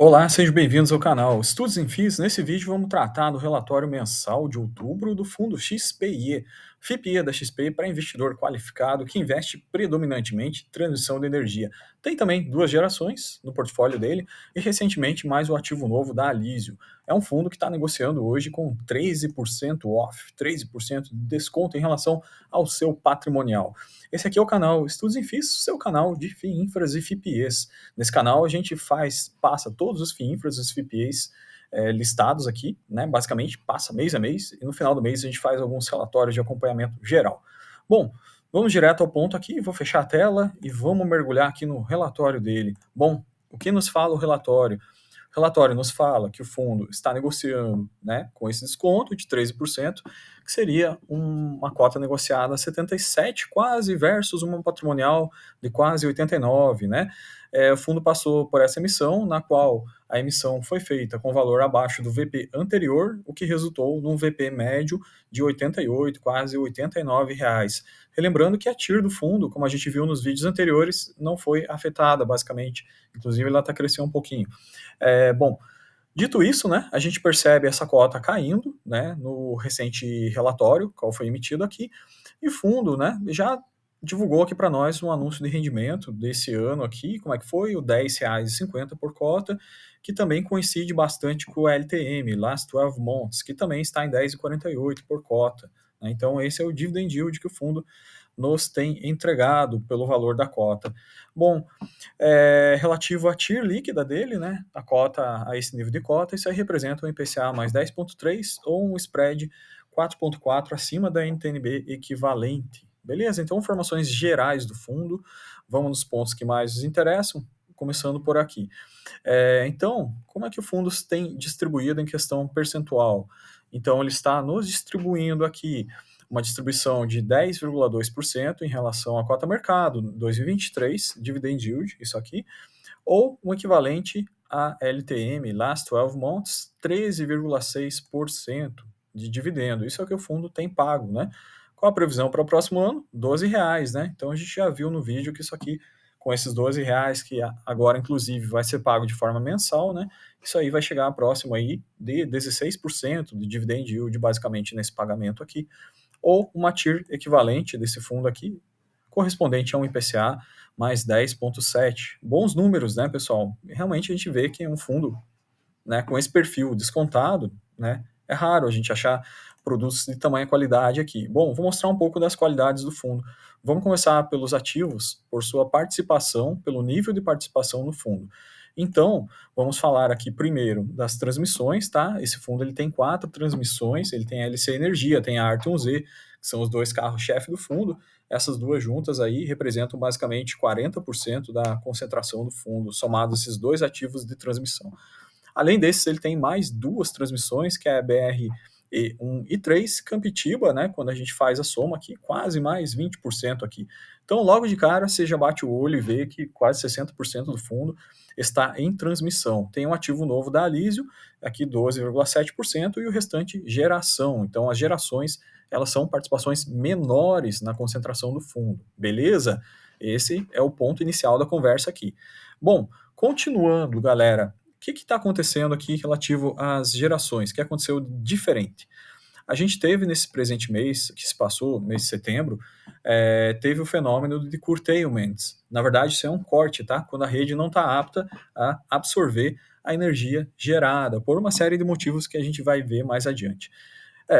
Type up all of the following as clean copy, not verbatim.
Olá, sejam bem-vindos ao canal Estudos em FIIs. Nesse vídeo vamos tratar do relatório mensal de outubro do fundo XPIE. FIPE da XP para investidor qualificado que investe predominantemente em transição de energia. Tem também duas gerações no portfólio dele e recentemente mais o ativo novo da Alísio. É um fundo que está negociando hoje com 13% off, 13% de desconto em relação ao seu patrimonial. Esse aqui é o canal Estudos em FIIs, seu canal de FII Infras e FIPEs. Nesse canal a gente passa todos os FII Infras e os FIPEs listados aqui, né? Basicamente passa mês a mês e no final do mês a gente faz alguns relatórios de acompanhamento geral. Bom, vamos direto ao ponto aqui, vou fechar a tela e vamos mergulhar aqui no relatório dele. Bom, o que nos fala o relatório? O relatório nos fala que o fundo está negociando, né, com esse desconto de 13%, que seria uma cota negociada a 77 quase versus uma patrimonial de quase 89, né? O fundo passou por essa emissão, na qual a emissão foi feita com valor abaixo do VP anterior, o que resultou num VP médio de 88, quase 89 reais. Relembrando que a TIR do fundo, como a gente viu nos vídeos anteriores, não foi afetada, basicamente. Inclusive, ela está crescendo um pouquinho. Bom, dito isso, né, a gente percebe essa cota caindo, né, no recente relatório, qual foi emitido aqui, e o fundo, né, já divulgou aqui para nós um anúncio de rendimento desse ano aqui, como é que foi? O R$ 10,50 por cota, que também coincide bastante com o LTM, Last 12 Months, que também está em 10,48 por cota. Né? Então, esse é o dividend yield que o fundo nos tem entregado pelo valor da cota. Bom, relativo à TIR líquida dele, né, a cota, a esse nível de cota, isso aí representa um IPCA mais 10,3 ou um spread 4,4 acima da NTNB equivalente. Beleza? Então, informações gerais do fundo. Vamos nos pontos que mais nos interessam, começando por aqui. Então, como é que o fundo tem distribuído em questão percentual? Então, ele está nos distribuindo aqui uma distribuição de 10,2% em relação à cota mercado 2023, dividend yield, isso aqui, ou um equivalente a LTM, Last 12 Months, 13,6% de dividendo. Isso é o que o fundo tem pago, né? Qual a previsão para o próximo ano? R$ 12, né? Então a gente já viu no vídeo que isso aqui, com esses R$ 12, que agora inclusive vai ser pago de forma mensal, né? Isso aí vai chegar próximo aí de 16% de dividend yield, basicamente, nesse pagamento aqui, ou uma TIR equivalente desse fundo aqui, correspondente a um IPCA mais 10,7. Bons números, né, pessoal? Realmente a gente vê que um fundo, né, com esse perfil descontado, né, é raro a gente achar produtos de tamanha qualidade aqui. Bom, vou mostrar um pouco das qualidades do fundo. Vamos começar pelos ativos, por sua participação, pelo nível de participação no fundo. Então, vamos falar aqui primeiro das transmissões, tá? Esse fundo ele tem 4 transmissões, ele tem a LC Energia, tem a Arteon-Z, que são os dois carros-chefe do fundo. Essas duas juntas aí representam basicamente 40% da concentração do fundo, somados esses dois ativos de transmissão. Além desses, ele tem mais duas transmissões, que é a BR-1 e 3, Campitiba, né, quando a gente faz a soma aqui, quase mais 20% aqui. Então, logo de cara, você já bate o olho e vê que quase 60% do fundo está em transmissão. Tem um ativo novo da Alísio, aqui 12,7%, e o restante geração. Então, as gerações, elas são participações menores na concentração do fundo, beleza? Esse é o ponto inicial da conversa aqui. Bom, continuando, galera, o que está acontecendo aqui relativo às gerações? O que aconteceu diferente? A gente teve nesse presente mês, que se passou, mês de setembro, teve o fenômeno de curtailment. Na verdade, isso é um corte, tá? Quando a rede não está apta a absorver a energia gerada, por uma série de motivos que a gente vai ver mais adiante.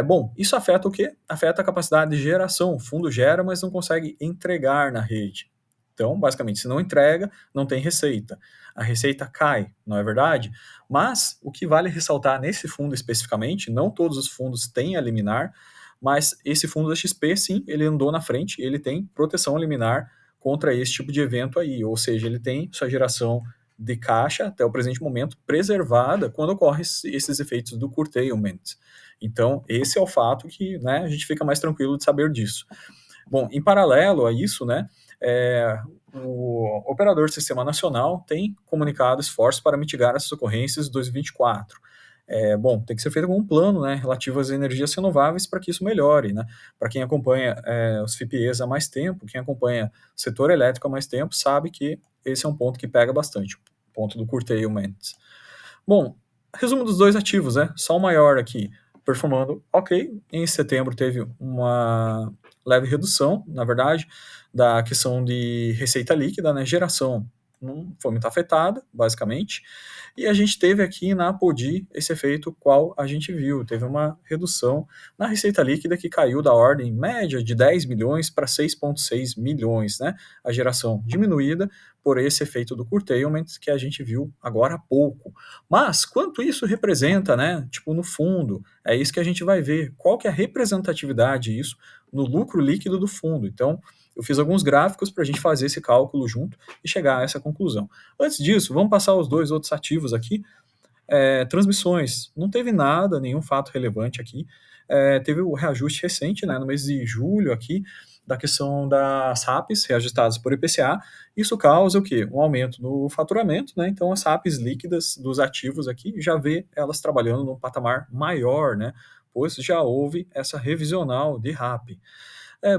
Bom, isso afeta o quê? Afeta a capacidade de geração. O fundo gera, mas não consegue entregar na rede. Então, basicamente, se não entrega, não tem receita. A receita cai, não é verdade? Mas o que vale ressaltar nesse fundo especificamente, não todos os fundos têm a liminar, mas esse fundo da XP, sim, ele andou na frente, ele tem proteção liminar contra esse tipo de evento aí, ou seja, ele tem sua geração de caixa até o presente momento preservada quando ocorrem esses efeitos do curtailment. Então, esse é o fato que, né, a gente fica mais tranquilo de saber disso. Bom, em paralelo a isso, né, o operador do Sistema Nacional tem comunicado esforços para mitigar essas ocorrências em 2024. Bom, tem que ser feito algum plano, né, relativo às energias renováveis para que isso melhore, né? Para quem acompanha os FIPEs há mais tempo, quem acompanha o setor elétrico há mais tempo, sabe que esse é um ponto que pega bastante. ponto do curtailment. Bom, resumo dos dois ativos, né? Só o maior aqui performando ok. Em setembro teve uma leve redução, na verdade, da questão de receita líquida, né? Geração não foi muito afetada, basicamente. E a gente teve aqui na Apodi esse efeito qual a gente viu. Teve uma redução na receita líquida que caiu da ordem média de 10 milhões para 6,6 milhões, né? A geração diminuída por esse efeito do curtailment que a gente viu agora há pouco. Mas quanto isso representa, né? Tipo, no fundo, é isso que a gente vai ver. Qual que é a representatividade disso no lucro líquido do fundo? Então, eu fiz alguns gráficos para a gente fazer esse cálculo junto e chegar a essa conclusão. Antes disso, vamos passar os dois outros ativos aqui. Transmissões, não teve nada, nenhum fato relevante aqui. Teve o reajuste recente, né, no mês de julho aqui, da questão das RAPs reajustadas por IPCA. Isso causa o quê? Um aumento no faturamento, né? Então as RAPs líquidas dos ativos aqui já vê elas trabalhando num patamar maior, né? Pois já houve essa revisional de RAP.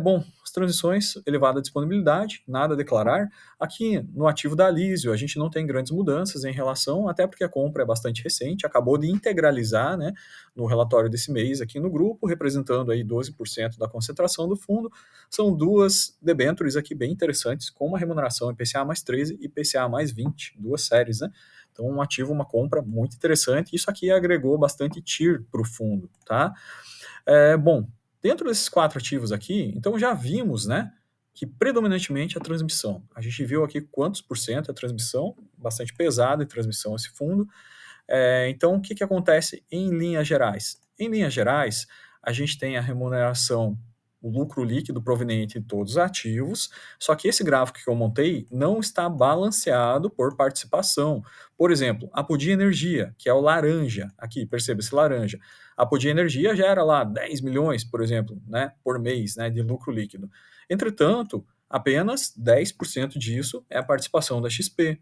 Bom, as transições, elevada disponibilidade, nada a declarar. Aqui no ativo da Alísio, a gente não tem grandes mudanças em relação, até porque a compra é bastante recente, acabou de integralizar, né, no relatório desse mês aqui no grupo, representando aí 12% da concentração do fundo. São duas debêntures aqui bem interessantes, com uma remuneração IPCA mais 13 e IPCA mais 20, duas séries, né? Então, um ativo, uma compra muito interessante. Isso aqui agregou bastante TIR para o fundo, tá? Bom, dentro desses quatro ativos aqui, então já vimos, né, que predominantemente a transmissão. A gente viu aqui quantos por cento é transmissão, bastante pesado em transmissão esse fundo. Então, o que, que acontece em linhas gerais? Em linhas gerais, a gente tem a remuneração, o lucro líquido proveniente de todos os ativos, só que esse gráfico que eu montei não está balanceado por participação. Por exemplo, a Apodi Energia, que é o laranja, aqui, perceba esse laranja. A Apodi Energia gera lá 10 milhões, por exemplo, né, por mês, né, de lucro líquido. Entretanto, apenas 10% disso é a participação da XP.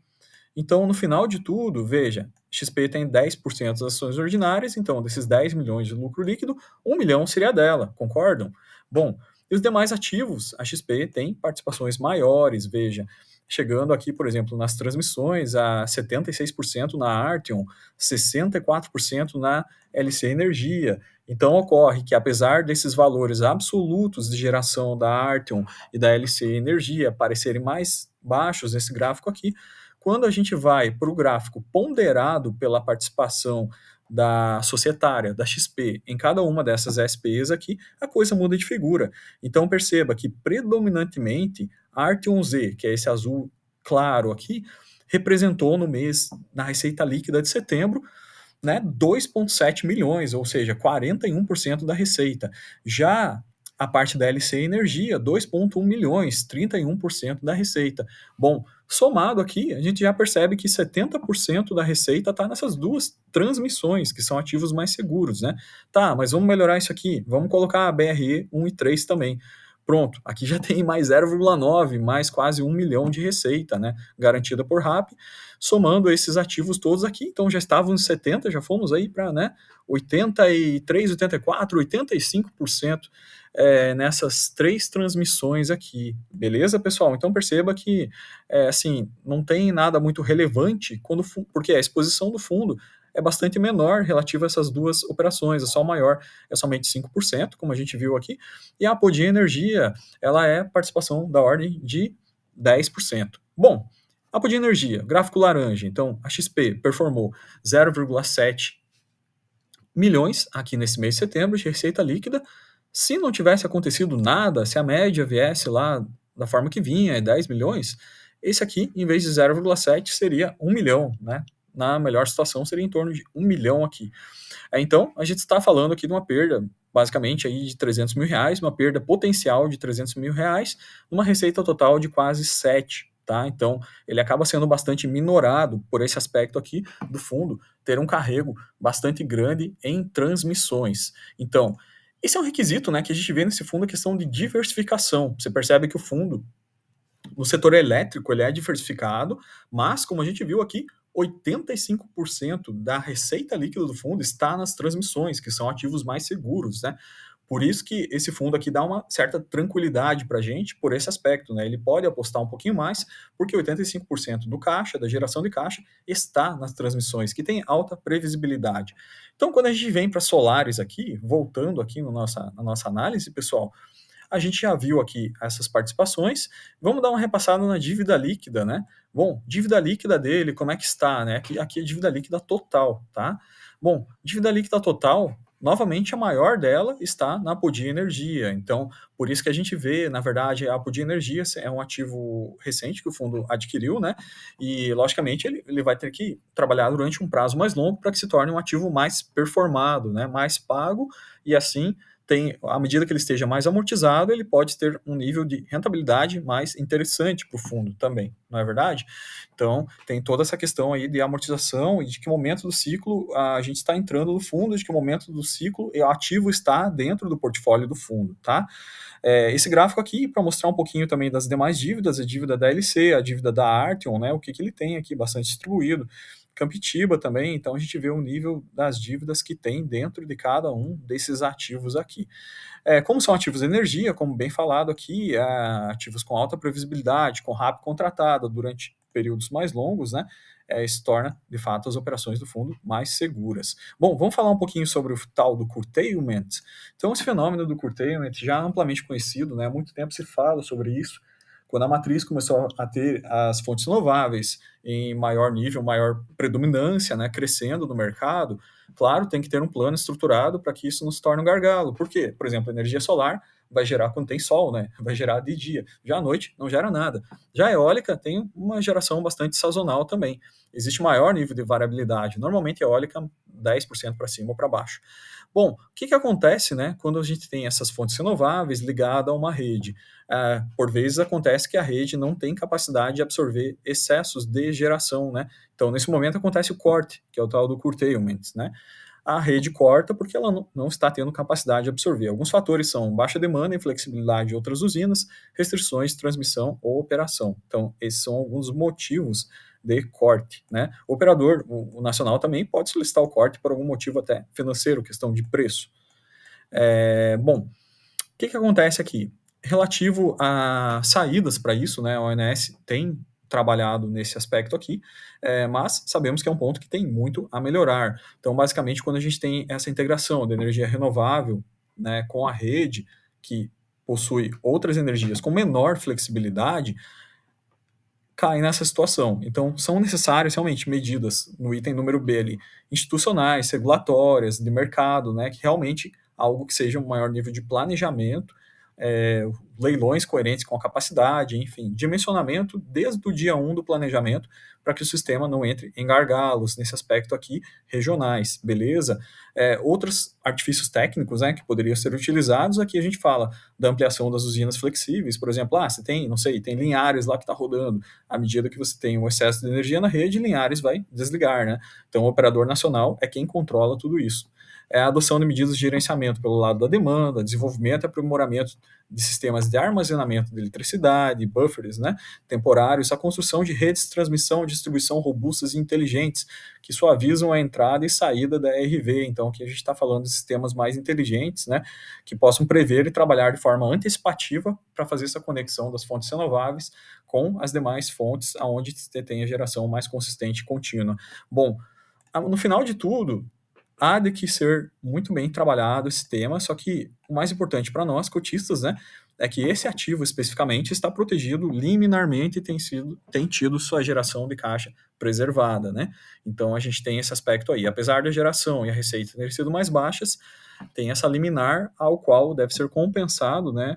Então, no final de tudo, veja, XP tem 10% das ações ordinárias, então desses 10 milhões de lucro líquido, 1 milhão seria dela, concordam? Bom, e os demais ativos, a XP tem participações maiores, veja, chegando aqui, por exemplo, nas transmissões, a 76% na Arteon, 64% na LC Energia. Então, ocorre que, apesar desses valores absolutos de geração da Arteon e da LC Energia parecerem mais baixos nesse gráfico aqui, quando a gente vai para o gráfico ponderado pela participação da societária, da XP, em cada uma dessas SPs aqui, a coisa muda de figura. Então perceba que predominantemente a Arteon Z, que é esse azul claro aqui, representou no mês, na receita líquida de setembro, né, 2,7 milhões, ou seja, 41% da receita. Já a parte da LC Energia, 2,1 milhões, 31% da receita. Bom, somado aqui, a gente já percebe que 70% da receita está nessas duas transmissões, que são ativos mais seguros, né? Tá, mas vamos melhorar isso aqui, vamos colocar a BRE 1 e 3 também. Pronto, aqui já tem mais 0,9, mais quase 1 milhão de receita, né, garantida por RAP, somando esses ativos todos aqui, então já estávamos em 70, já fomos aí para, né, 83, 84, 85% nessas três transmissões aqui, beleza, pessoal? Então perceba que, assim, não tem nada muito relevante, porque a exposição do fundo é bastante menor relativa a essas duas operações, a Sol Maior é somente 5%, como a gente viu aqui, e a Apodi Energia, ela é participação da ordem de 10%. Bom, a Apodi Energia, gráfico laranja, então a XP performou 0,7 milhões aqui nesse mês de setembro de receita líquida. Se não tivesse acontecido nada, se a média viesse lá da forma que vinha, 10 milhões, esse aqui, em vez de 0,7, seria 1 milhão, né? Na melhor situação, seria em torno de 1 milhão aqui. Então, a gente está falando aqui de uma perda, basicamente, aí de 300 mil reais, uma perda potencial de 300 mil reais, numa receita total de quase 7. Tá? Então, ele acaba sendo bastante minorado por esse aspecto aqui do fundo, ter um carrego bastante grande em transmissões. Então, esse é um requisito, né, que a gente vê nesse fundo, a questão de diversificação. Você percebe que o fundo, no setor elétrico, ele é diversificado, mas, como a gente viu aqui, 85% da receita líquida do fundo está nas transmissões, que são ativos mais seguros, né? Por isso que esse fundo aqui dá uma certa tranquilidade para a gente por esse aspecto, né? Ele pode apostar um pouquinho mais, porque 85% do caixa, da geração de caixa, está nas transmissões, que tem alta previsibilidade. Então, quando a gente vem para Solaris aqui, voltando aqui no na nossa análise, pessoal, a gente já viu aqui essas participações. Vamos dar uma repassada na dívida líquida, né? Bom, dívida líquida dele, como é que está, né? Aqui é dívida líquida total, tá? Bom, dívida líquida total, novamente a maior dela está na Apodi Energia. Então, por isso que a gente vê, na verdade, a Apodi Energia é um ativo recente que o fundo adquiriu, né? E, logicamente, ele vai ter que trabalhar durante um prazo mais longo para que se torne um ativo mais performado, né? Mais pago, e assim à medida que ele esteja mais amortizado, ele pode ter um nível de rentabilidade mais interessante para o fundo também, não é verdade? Então, tem toda essa questão aí de amortização e de que momento do ciclo a gente está entrando no fundo, de que momento do ciclo o ativo está dentro do portfólio do fundo, tá? Esse gráfico aqui, para mostrar um pouquinho também das demais dívidas, a dívida da LC, a dívida da Arteon, né, o que ele tem aqui, bastante distribuído. Campitiba também, então a gente vê o nível das dívidas que tem dentro de cada um desses ativos aqui. Como são ativos de energia, como bem falado aqui, ativos com alta previsibilidade, com RAP contratada durante períodos mais longos, né? Isso torna, de fato, as operações do fundo mais seguras. Bom, vamos falar um pouquinho sobre o tal do curtailment. Então, esse fenômeno do curtailment já amplamente conhecido, né? Há muito tempo se fala sobre isso. Quando a matriz começou a ter as fontes renováveis em maior nível, maior predominância, né, crescendo no mercado, claro, tem que ter um plano estruturado para que isso não se torne um gargalo. Por quê? Por exemplo, a energia solar vai gerar quando tem sol, né? Vai gerar de dia. Já à noite não gera nada. Já a eólica tem uma geração bastante sazonal também. Existe maior nível de variabilidade. Normalmente a eólica 10% para cima ou para baixo. Bom, o que acontece, né, quando a gente tem essas fontes renováveis ligadas a uma rede? Por vezes acontece que a rede não tem capacidade de absorver excessos de geração, né? Então, nesse momento acontece o corte, que é o tal do curtailment, né? A rede corta porque ela não está tendo capacidade de absorver. Alguns fatores são baixa demanda e flexibilidade de outras usinas, restrições de transmissão ou operação. Então, esses são alguns motivos de corte, né? O operador, o nacional também pode solicitar o corte por algum motivo até financeiro, questão de preço. Bom, o que acontece aqui? Relativo a saídas para isso, né, a ONS tem trabalhado nesse aspecto aqui, mas sabemos que é um ponto que tem muito a melhorar. Então, basicamente, quando a gente tem essa integração da energia renovável, né, com a rede, que possui outras energias com menor flexibilidade, cai nessa situação. Então, são necessárias realmente medidas no item número B ali, institucionais, regulatórias, de mercado, né, que realmente algo que seja um maior nível de planejamento, leilões coerentes com a capacidade, enfim, dimensionamento desde o dia 1 do planejamento para que o sistema não entre em gargalos nesse aspecto aqui regionais, beleza? Outros artifícios técnicos, né, que poderiam ser utilizados, aqui a gente fala da ampliação das usinas flexíveis, por exemplo, você tem, não sei, tem Linhares lá que está rodando, à medida que você tem um excesso de energia na rede, Linhares vai desligar, né? Então, o operador nacional é quem controla tudo isso. A adoção de medidas de gerenciamento pelo lado da demanda, desenvolvimento e aprimoramento de sistemas de armazenamento de eletricidade, buffers, né, temporários, a construção de redes de transmissão e distribuição robustas e inteligentes, que suavizam a entrada e saída da RV. Então, aqui a gente está falando de sistemas mais inteligentes, né, que possam prever e trabalhar de forma antecipativa para fazer essa conexão das fontes renováveis com as demais fontes, aonde você tem a geração mais consistente e contínua. Bom, no final de tudo, há de que ser muito bem trabalhado esse tema, só que o mais importante para nós, cotistas, né, é que esse ativo especificamente está protegido liminarmente e tem tido sua geração de caixa preservada, né? Então a gente tem esse aspecto aí. Apesar da geração e a receita terem sido mais baixas, tem essa liminar ao qual deve ser compensado, né,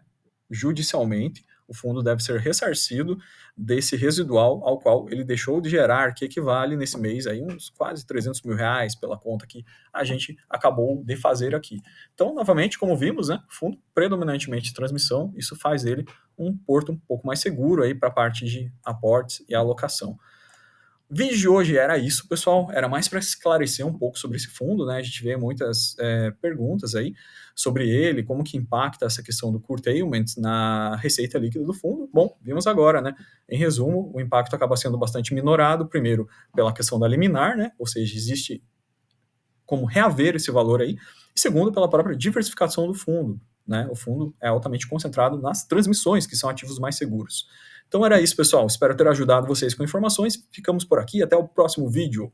judicialmente. O fundo deve ser ressarcido desse residual ao qual ele deixou de gerar, que equivale nesse mês aí uns quase 300 mil reais pela conta que a gente acabou de fazer aqui. Então, novamente, como vimos, né, fundo predominantemente de transmissão, isso faz ele um porto um pouco mais seguro aí para a parte de aportes e alocação. O vídeo de hoje era isso, pessoal. Era mais para esclarecer um pouco sobre esse fundo, né? A gente vê muitas perguntas aí sobre ele, como que impacta essa questão do curtailment na receita líquida do fundo. Bom, vimos agora, né? Em resumo, o impacto acaba sendo bastante minorado, primeiro pela questão da liminar, né? Ou seja, existe como reaver esse valor aí, e segundo, pela própria diversificação do fundo, né? O fundo é altamente concentrado nas transmissões, que são ativos mais seguros. Então era isso, pessoal. Espero ter ajudado vocês com informações. Ficamos por aqui. Até o próximo vídeo.